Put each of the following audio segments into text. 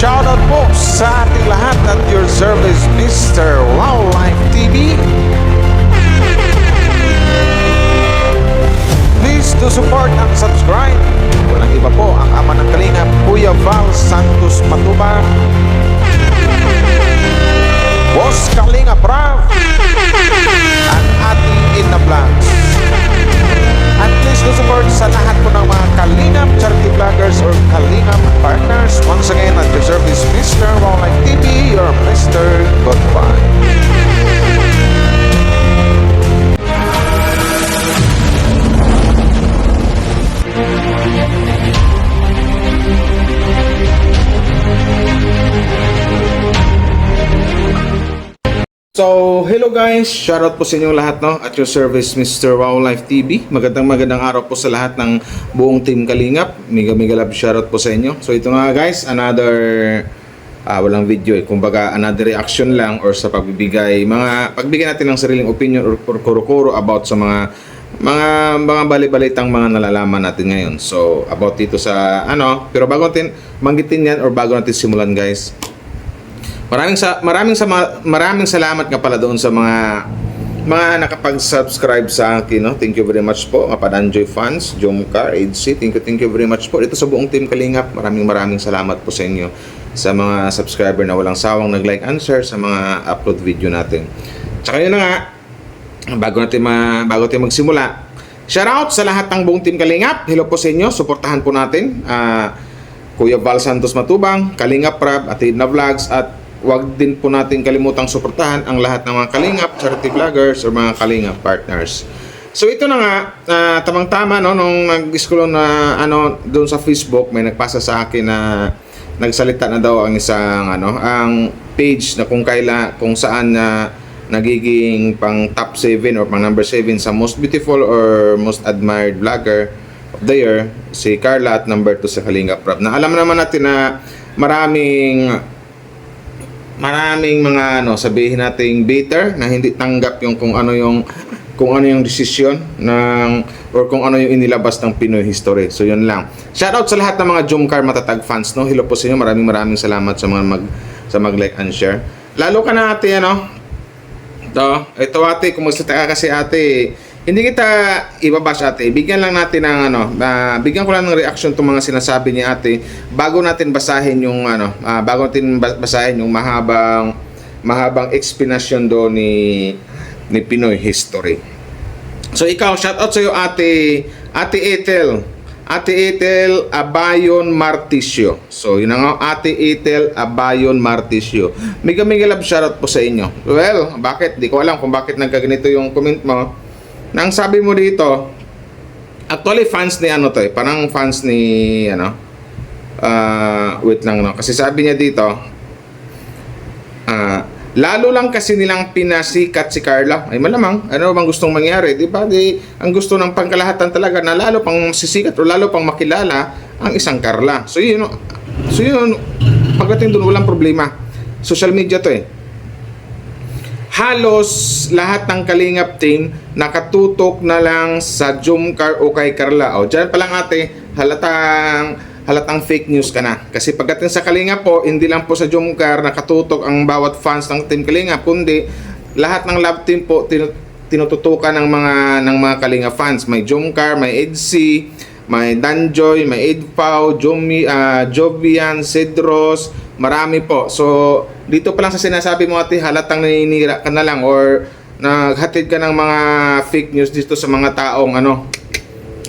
shoutout po sa ating lahat at your service, Mr. Wildlife TV. Please to support and subscribe. Walang iba po ang ama ng Kalingap, Kuya Val Santos Matubang, Boss Kalingap Rav, at ating Ina Vlogs. At please do support sa lahat po ng mga Kalingap charity vloggers or Kalingap partners. Once again, at your service, Mr. Wildlife TV, your Mr. Goodbye. So, hello guys! Shoutout po sa inyong lahat, no? At your service, Mr. Wildlife TV. Magandang araw po sa lahat ng buong Team Kalingap. Mega love shoutout po sa inyo. So, ito nga guys, another walang video kumbaga another reaction lang or sa pagbibigay pagbigay natin ng sariling opinion or kuro-kuro about sa mga bali-balitang mga nalalaman natin ngayon. So, about dito sa pero bago natin manggitin yan or bago natin simulan guys, maraming salamat nga pala doon sa mga nakapag-subscribe sa akin, no? Thank you very much po, Padanjoy fans, Jomcar, HC, thank you very much po. Ito sa buong Team Kalingap, maraming salamat po sa inyo, sa mga subscriber na walang sawang nag-like and share sa mga upload video natin. Tsaka yun na nga, bago natin magsimula, shoutout sa lahat ng buong Team Kalingap. Hello po sa inyo, suportahan po natin Kuya Val Santos Matubang, Kalingap Rab, at Ina Vlogs, at wag din po natin kalimutang suportahan ang lahat ng mga Kalingap charity vloggers or mga Kalingap partners. So ito na nga, tamang-tama, no, nung nag-scroll na doon sa Facebook, may nagpasa sa akin na nagsalita na daw ang isang ang page na kung saan nagiging pang top 7 or pang number 7 sa most beautiful or most admired vlogger of the year, si Carla, at number 2 sa Kalingap Rab. Na alam naman natin na maraming mga sabihin nating bitter na hindi tanggap yung kung ano yung desisyon or kung ano yung inilabas ng Pinoy history. So yun lang. Shoutout sa lahat ng mga Jomcar matatag fans, no. Hello po sa inyo. Maraming salamat sa mga mag-like and share. Lalo ka na ate, ito ate, kung magsalita ka kasi ate, hindi kita ibabash ate. Bigyan lang natin ng bigyan ko lang ng reaction tong mga sinasabi ni ate bago natin basahin yung mahabang explanation do ni Pinoy history. So ikaw, shout out sa iyo Ate Ethel Abayon Martisio. So yun nga, Ate Ethel Abayon Martisio. Mega love shoutout po sa inyo. Well, bakit? Di ko alam kung bakit nagkaganito yung comment mo. Nang sabi mo dito, actually fans ni parang fans ni wait lang, no, kasi sabi niya dito, lalo lang kasi nilang pinasikat si Carla. Ay malamang, ano bang gustong mangyari? Di ba? Ang gusto ng pangkalahatan talaga na lalo pang sisikat o lalo pang makilala ang isang Carla. So yun, pagdating doon walang problema. Social media to Halos lahat ng Kalingap team nakatutok na lang sa Jomcar o kay Carla. O dyan pa lang ate, halatang fake news ka na. Kasi pagdating sa Kalingap po, hindi lang po sa Jomcar nakatutok ang bawat fans ng Team Kalingap, kundi lahat ng love team po tinututukan ng mga Kalingap fans. May Jomcar, may EDC, may Danjoy, may Edpau, Jovian, Cedros, marami po. So dito pa lang sa sinasabi mo ate, halatang naninira ka na lang or naghatid ka ng mga fake news dito sa mga taong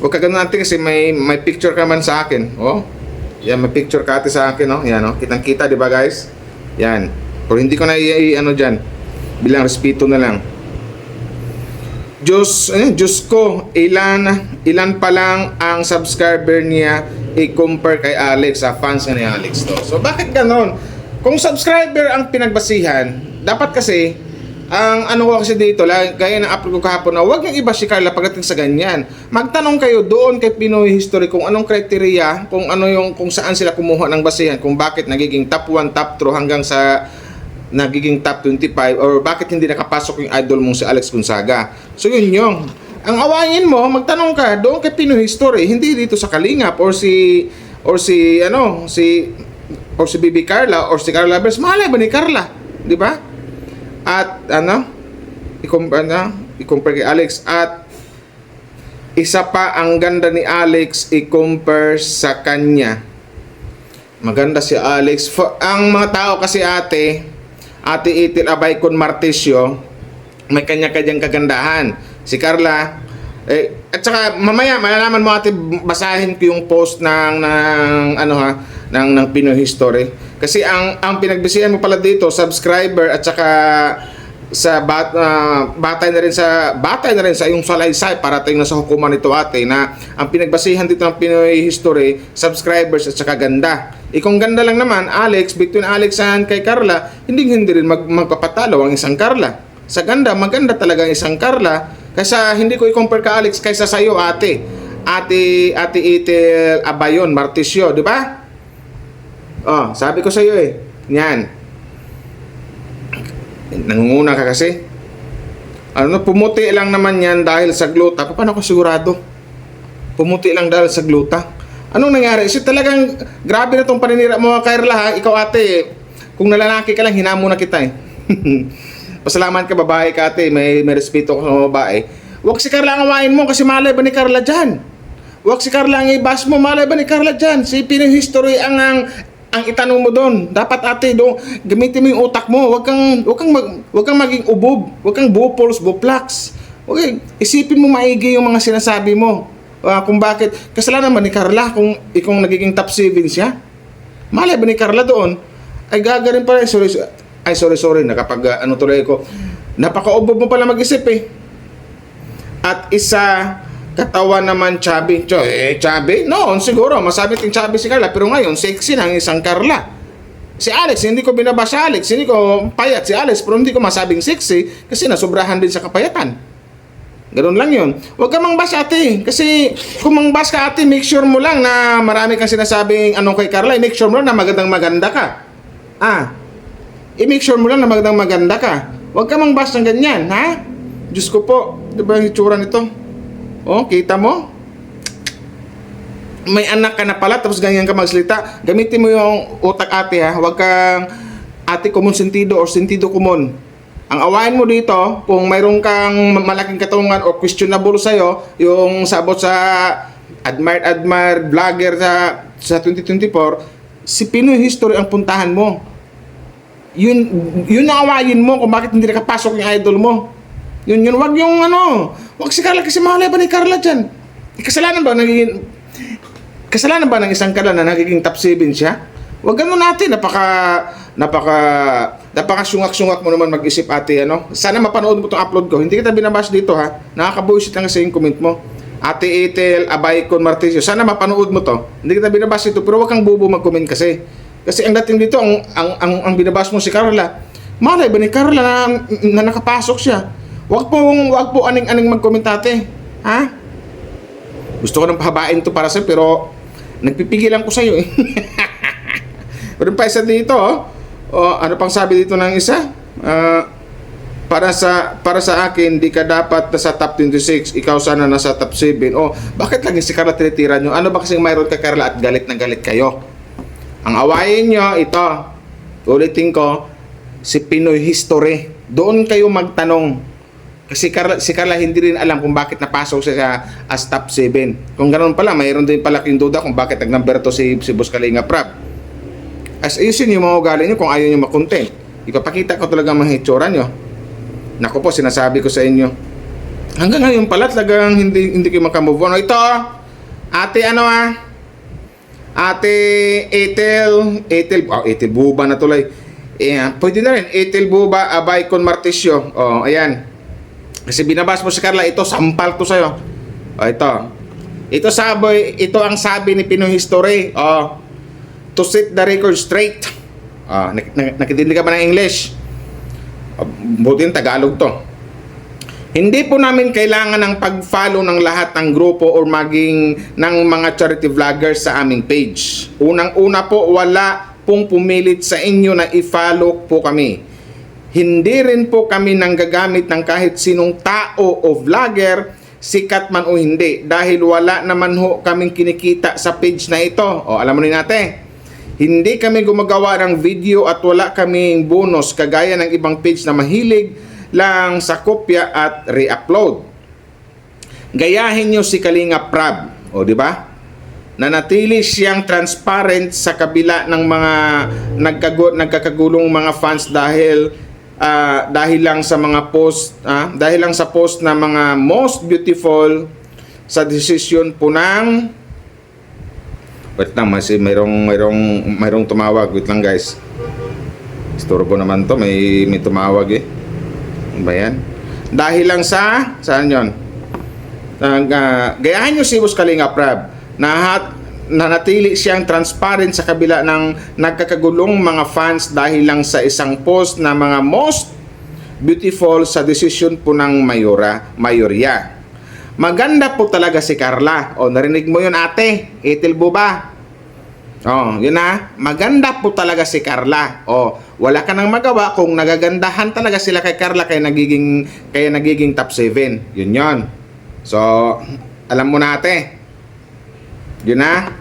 huwag ka ganun natin kasi may picture ka man sa akin. Yan, may picture ka ate sa akin, yan, kitang-kita, di ba guys? Yan. Pero hindi ko na dyan. Bilang respeto na lang. Diyos ko, ilan pa lang ang subscriber niya i-compare kay Alex, sa fans ni Alex to. So bakit ganon? Kung subscriber ang pinagbasihan, dapat kasi ang ko kasi dito, gaya ng upload ko kahapon, na huwag yung iba si Carla pagdating sa ganyan. Magtanong kayo doon kay Pinoy History kung anong criteria, kung saan sila kumuha ng basihan, kung bakit nagiging top 1, top 2 hanggang sa nagiging top 25, or bakit hindi nakapasok yung idol mong si Alex Gonzaga. So yun yung ang awayin mo, magtanong ka doon kay Pinoy History, hindi dito sa Kalingap or si o si Bibi Carla or si Carla Bears, malay ba ni Carla? Di ba? At i-compare kay Alex. At isa pa, ang ganda ni Alex i-compare sa kanya. Maganda si Alex. Ang mga tao kasi Ate Itil Abaycon Martisio, may kanya-kanyang kagandahan. Si Carla, at saka mamaya malalaman mo Ate, basahin ko yung post ng Pinoy History. Kasi ang pinagbisihan mo pala dito, subscriber at saka sa batay na rin sa iyong salaysay para tayo na sa hukuman nito Ate, na ang pinagbasihan dito ng Pinoy History, subscribers at saka ganda. Kung ganda lang naman, Alex, between Alex and kay Carla, hindi rin magpapatalo ang isang Carla. Sa ganda, maganda talaga ang isang Carla. Kaysa hindi ko i-compare ka Alex kaysa sa iyo Ate Itil Abayon Martisio, di ba? Oh, sabi ko sa iyo Yan. Nangunguna ka kasi. Pumuti lang naman yan dahil sa gluta. Paano ko sigurado? Pumuti lang dahil sa gluta. Anong nangyari? Kasi talagang grabe na tong paninira mo, Carla ha. Ikaw Ate, kung nalalaki ka lang, hinamo na kita Pasalamat ka, babae ka Ate. May respeto ko sa babae. Huwag si Carla ang awain mo kasi malay ba ni Carla dyan? Huwag si Carla ang ibas mo, malay ba ni Carla dyan? Si Pinoy History ang itanong mo doon. Dapat Ate, gamitin mo yung utak mo. Huwag kang maging ubob. Huwag kang bupols, buplax. Okay, isipin mo maigi yung mga sinasabi mo. Kung bakit, kasalanan ba ni Carla kung nagiging top 7 siya? Malay ba ni Carla doon? Ay gagarin pala. Sorry. Tuloy ko. Napaka-ubob mo pala mag-isip At isa, katawan naman chubby. Chubby? Noon siguro, masabi ting chubby si Carla. Pero ngayon, sexy na ang isang Carla. Si Alex, hindi ko binabasa si Alex. Hindi ko payat si Alex. Pero hindi ko masabing sexy kasi nasobrahan din sa kapayatan. Ganun lang yun. Huwag ka mangbas Ate. Kasi kung mangbas ka Ate, make sure mo lang na marami kang sinasabing kay Carla. Make sure mo lang na maganda ka. I-make sure mo lang na maganda ka. Huwag ka mangbas ng ganyan, ha? Diyos ko po. Diba yung itsura nito? Kita mo? May anak ka na pala tapos ganyan ka magsalita. Gamitin mo yung utak Ate ha. Huwag kang Ate common sentido or sentido common. Ang awain mo dito, kung mayroon kang malaking katungan o questionable sa'yo, yung sabot sa admired vlogger sa 2024, si Pinoy History ang puntahan mo. Yun ang awayin mo kung bakit hindi nakapasok yung idol mo. Yun, wag si Carla kasi malay ba ni Carla dyan? Kasalanan ba ng isang Carla na nagiging top 7 siya? Wag ganun natin, napaka-sungak-sungak mo naman mag-isip Ate, Sana mapanood mo itong upload ko. Hindi kita binabash dito ha. Nakakabuisit lang kasi yung comment mo. Ate Itil Abaycon Martisio, sana mapanood mo to. Hindi kita binabash dito, pero wag kang bubo mag-comment kasi. Kasi ang dating dito, ang binabash mo si Carla. Malay ba ni Carla na nakapasok siya? Wag po aning mag-comment Ate. Ha? Gusto ko nang pahabain to para sa'yo, pero nagpipigilan ko sa'yo Pero pa isa dito, ano pang sabi dito ng isa? Para sa akin, di ka dapat nasa top 26, ikaw sana nasa top 7. Bakit lagi si Carla tinitira nyo? Ano ba kasing mayroon ka Carla at galit na galit kayo? Ang awayin nyo, ito, ulitin ko, si Pinoy History. Doon kayo magtanong. Kasi si Carla hindi rin alam kung bakit napasok siya as top 7. Kung ganoon pala, mayroon din pala kayong duda kung bakit nag-number to si Boss Kalinga Prab. Ayusin yung mga ugali nyo kung ayaw nyo makontent. Ipapakita ko talaga mga hitsura nyo. Naku po, sinasabi ko sa inyo. Hanggang ngayon pala talagang hindi kayo makamove on. Ito, Ate Ate Itil Buba na tuloy. Pwede na rin, Itil Buba Abaycon Martisio. Ayan. Kasi binabas mo si Carla, ito sampal to sa'yo. Ito ang sabi ni Pinoy History. To set the record straight. Nakitindi ka ba ng English? Buti yung Tagalog to. Hindi po namin kailangan ng pag-follow ng lahat ng grupo or maging ng mga charity vloggers sa aming page. Unang-una po, wala pong pumilit sa inyo na i-follow po kami. Hindi rin po kami nanggagamit ng kahit sinong tao o vlogger, sikat man o hindi, dahil wala naman ho kaming kinikita sa page na ito. Alam mo rin natin, Hindi kami gumagawa ng video at wala kaming bonus kagaya ng ibang page na mahilig lang sa kopya at re-upload. Gayahin nyo si Kalinga Prab, o di ba? Nanatili siyang transparent sa kabila ng mga nagkakagulong mga fans dahil lang sa mga post dahil lang sa post na mga most beautiful sa desisyon po ng wait lang, mayroong tumawag. Wait lang guys. Istorbo naman to. May tumawag eh. Ano ba yan? Dahil lang sa saan yun? Gayahin nyo si Boss Kalinga Prab. Nanatili siyang transparent sa kabila ng nagkakagulong mga fans dahil lang sa isang post na mga most beautiful sa desisyon po ng mayorya. Maganda po talaga si Carla. O, narinig mo yun ate? Itilbo ba? O, yun na. Maganda po talaga si Carla. O, wala ka nang magawa kung nagagandahan talaga sila kay Carla kaya nagiging top 7. Yun yun. So, alam mo na ate. Yun na.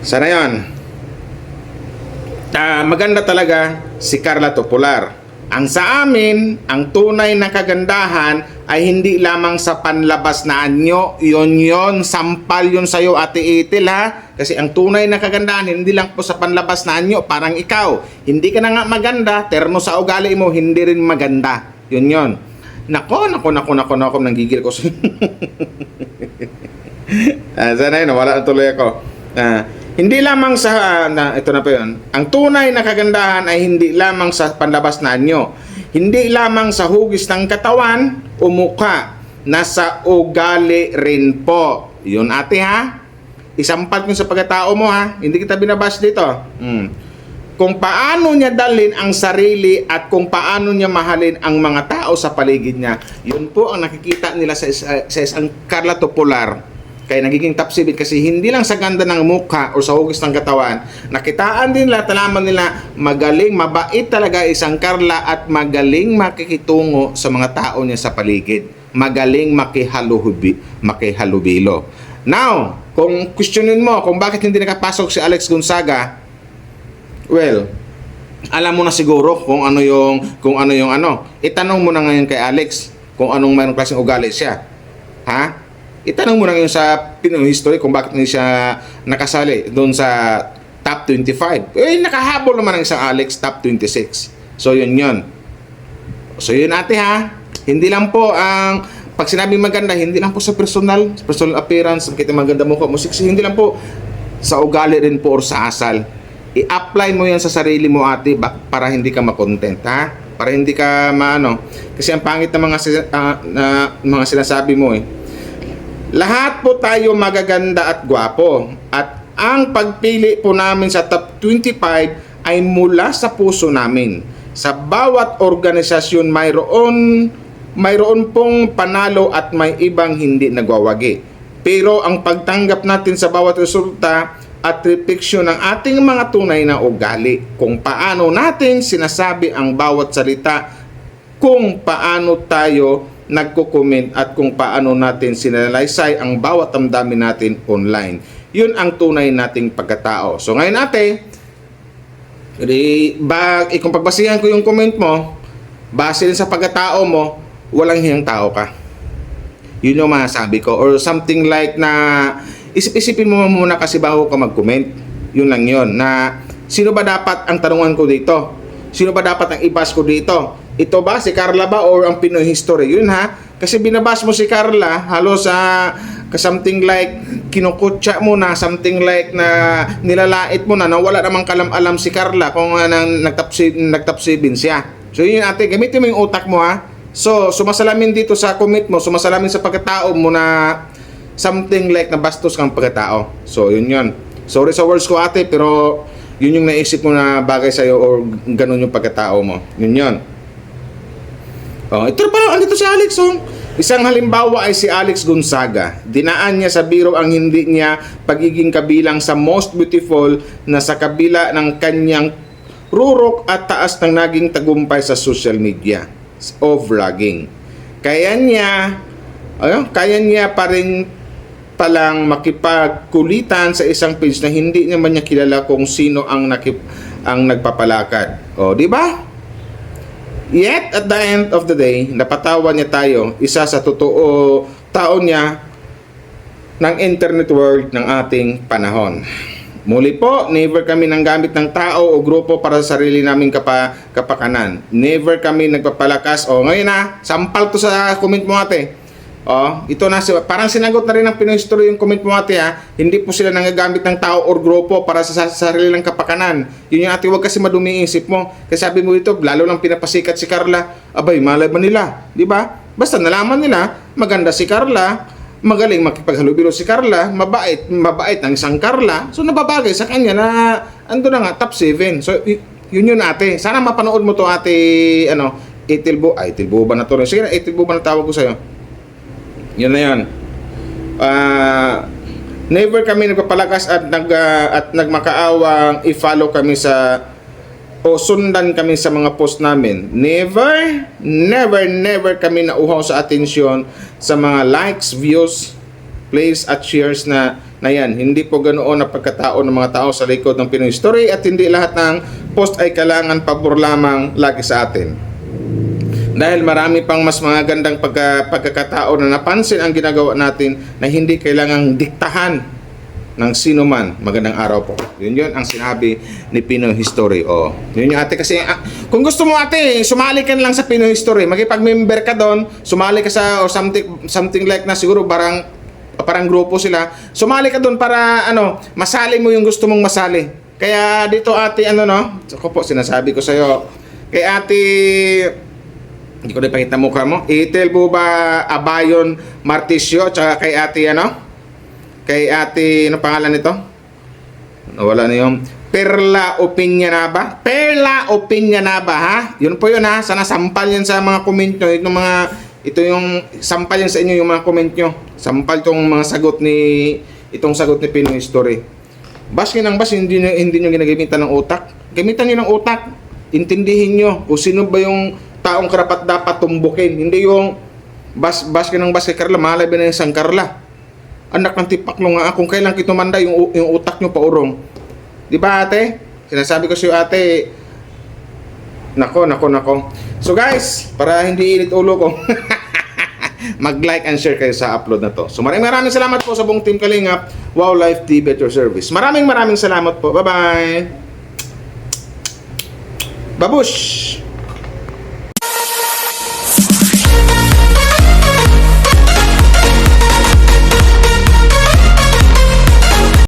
Sana yun. Maganda talaga si Carla Topular. Ang sa amin, ang tunay na kagandahan ay hindi lamang sa panlabas na anyo. Yun, sampal yun sa'yo Ate Itil ha. Kasi ang tunay na kagandahan, hindi lang po sa panlabas na anyo. Parang ikaw, hindi ka na nga maganda, terno sa ugali mo, hindi rin maganda. Yun. Nako, nanggigil ko. Sana yun, wala na tuloy ako. Hindi lamang sa ito na po yun. Ang tunay na kagandahan ay hindi lamang sa panlabas na anyo. Hindi lamang sa hugis ng katawan o mukha, nasa ugali rin po. Yun ate ha. Isampal ko sa pagkatao mo ha. Hindi kita binabash dito. Kung paano niya dalhin ang sarili at kung paano niya mahalin ang mga tao sa paligid niya. Yun po ang nakikita nila sa isang Carla Topular. Kaya nagiging top 7 kasi hindi lang sa ganda ng mukha o sa hugis ng katawan, nakitaan din nila, talaman nila, magaling, mabait talaga isang Carla at magaling makikitungo sa mga tao niya sa paligid. Magaling makihalubilo. Now, kung questionin mo kung bakit hindi nakapasok si Alex Gonzaga, well, alam mo na siguro kung ano yung Itanong mo na ngayon kay Alex kung anong mayroong klaseng ugali siya. Ha? Itanong mo na ngayon sa Pinoy History kung bakit hindi siya nakasali doon sa top 25. Eh, nakahabol naman ang isang Alex top 26. So, yun. So, yun ate ha. Hindi lang po ang pag sinabing maganda, hindi lang po sa personal appearance, makita maganda mo ko, musiksi, hindi lang po sa ugali rin po or sa asal. I-apply mo yan sa sarili mo ate para hindi ka makontent ha. Para hindi ka kasi ang pangit na mga sinasabi mo eh. Lahat po tayo magaganda at gwapo at ang pagpili po namin sa top 25 ay mula sa puso namin. Sa bawat organisasyon mayroon pong panalo at may ibang hindi nagwawagi. Pero ang pagtanggap natin sa bawat resulta at refleksyon ng ating mga tunay na ugali, kung paano natin sinasabi ang bawat salita, kung paano tayo nagko-comment at kung paano natin sinalaysay ang bawat damdamin natin online. Yun ang tunay nating pagkatao. So ngayon ate, kung pagbasihan ko yung comment mo, base din sa pagkatao mo, walang hiyang tao ka. Yun yung masasabi ko. Or something like na isip-isipin mo muna kasi bago ka mag-comment. Yun lang yun. Na sino ba dapat ang tanungan ko dito? Sino ba dapat ang i-bash ko dito? Ito ba, si Carla ba or ang Pinoy History? Yun ha. Kasi binabas mo si Carla, halos something like kinukutsa mo na, something like na nilalait mo na wala namang kalam-alam si Carla kung nagtap 7 siya. So yun ate, gamitin mo yung utak mo ha. So, sumasalamin dito sa comment mo, sumasalamin sa pagkatao mo na something like na bastos kang pagkatao. So yun. Sorry sa words ko ate, pero yun yung naisip mo na bagay sa'yo or ganun yung pagkatao mo. Yun. Ito pa andito si Alex. Isang halimbawa ay si Alex Gonzaga. Dinaan niya sa biro ang hindi niya pagiging kabilang sa most beautiful na sa kabila ng kanyang rurok at taas ng naging tagumpay sa social media o vlogging. Kaya niya pa rin palang makipagkulitan sa isang page na hindi naman niya kilala kung sino ang nagpapalakad. O, di ba? Yet, at the end of the day, napatawa niya tayo, isa sa totoo tao niya ng internet world ng ating panahon. Muli po, never kami nanggamit ng tao o grupo para sa sarili naming kapakanan. Never kami nagpapalakas. O, ngayon na, sampal to sa comment mo ate. Oh, ito na, parang sinagot na rin ng Pinoy History yung comment mo ate ha. Hindi po sila nanggagamit ng tao or grupo para sa sarili lang kapakanan. Yun yung ate, huwag kasi madumi isip mo. Kasi sabi mo dito, lalo lang pinapasikat si Carla. Abay, malay ba nila? Di ba? Basta nalaman nila, maganda si Carla, magaling makipaghalubilo si Carla, mabait ng isang Carla. So nababagay sa kanya na ando na nga, top 7. So yun ate. Sana mapanood mo to ate, Itilbo ba na to? Sige na, Itilbo ba na tawag ko sa'yo? Yun na yun. Never kami nagpapalakas at nagmakaawang i-follow kami o sundan kami sa mga post namin. Never kami nauhaw sa atensyon sa mga likes, views, plays at shares na yan. Hindi po ganoon ang pagkatao ng mga tao sa likod ng Pinoy Story at hindi lahat ng post ay kailangan pabor lamang lagi sa atin. Dahil marami pang mas mga gandang pagkakatao na napansin ang ginagawa natin na hindi kailangang diktahan ng sino man. Magandang araw po. Yun ang sinabi ni Pinoy History. O, yun yung ate kasi, kung gusto mo ate, sumali ka lang sa Pinoy History. Magipag-member ka doon, sumali ka sa or something like na siguro parang grupo sila. Sumali ka doon para masali mo yung gusto mong masali. Kaya dito ate, ako po sinasabi ko sa'yo, kay ate, hindi ko na ipakita mukha mo. Itilbo ba Abayon Martisio? Tsaka kay ate Kay ate, pangalan nito? Nawala na yung Perla Opinyanaba. Perla Opinyanaba ha? Yun po yun ha. Sana sampal yan sa mga comment nyo. Ito yung sampal yan sa inyo yung mga comment nyo. Sampal itong mga sagot ni Pinoy Story. Baskin ng bas, hindi nyo ginagamitan ng utak. Gamitan nyo ng utak. Intindihin nyo kung sino ba yung taong karapat dapat tumbukin. Hindi yung baskin ng bas kay Carla, malay ba na yung isang Carla? Anak ng tipaklong nga, kung kailan kitumanda yung utak nyo paurong. Di ba ate? Sinasabi ko sa iyo ate, nako. So guys, para hindi init ulo ko, mag-like and share kayo sa upload na to. So maraming salamat po sa buong Team Kalingap, Wow Life TV at your service. Maraming salamat po. Bye-bye! Babush!